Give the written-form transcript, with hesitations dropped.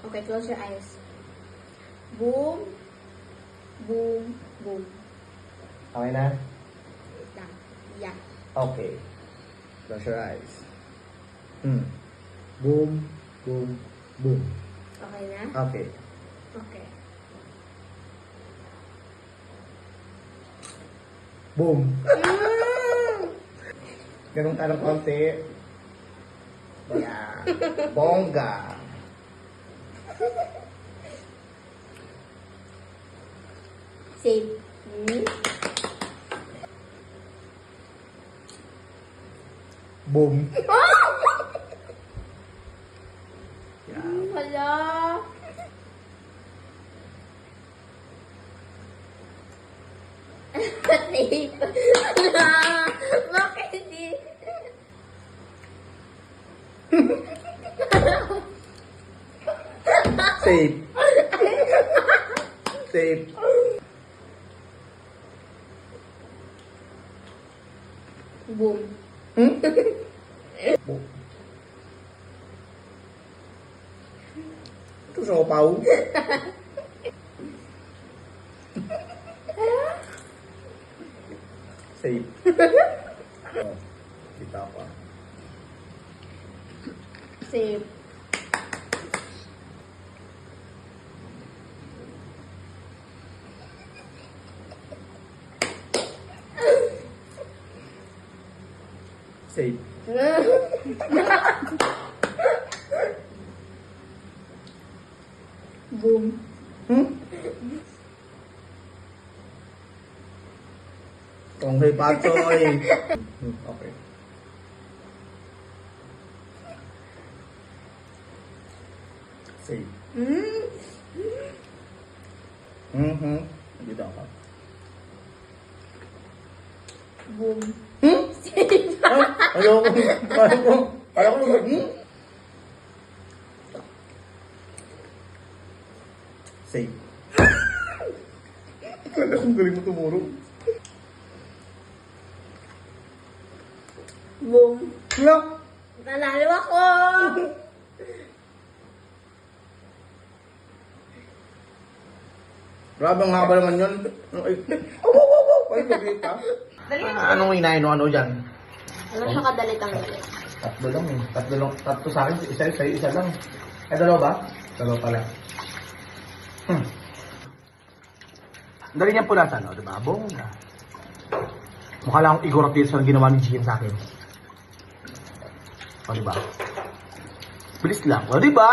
Okay, close your eyes. Boom. Boom. Boom. Okay na? Wait lang. Yeah. Okay. Close your eyes. Boom, boom, boom. Okay na? Okay. Okay. Boom. Ganun ka ng konti. Yeah. Bongga. Save. Boom. Yeah. Hala. Save. Bakit di? Safe. Safe. Boom. Boom. Ito sa upaw. Safe. Oh, kita pa. Save. Safe. Boom. Tonghay patoy. Okay. Safe. Dito ako. Boom. Ayoko. Ayoko. Safe. Kala kong galing mo tumuro. Boom. No! Nanalo ako! Grabe ang haba naman yun. Ay, pagkita. Anong inayin ano dyan? Ano siya kadalit ang galit? Tatlo lang eh. Tatlo sa akin. Isa sa'yo, isa lang. Eh, dalawa ba? Dalawa pala. Dali niyang pulasan, no? Diba? Bongga. Mukha lang akong igorot dito sa ginawa ni Gian sa akin. O, diba? Bilis lang. O, diba?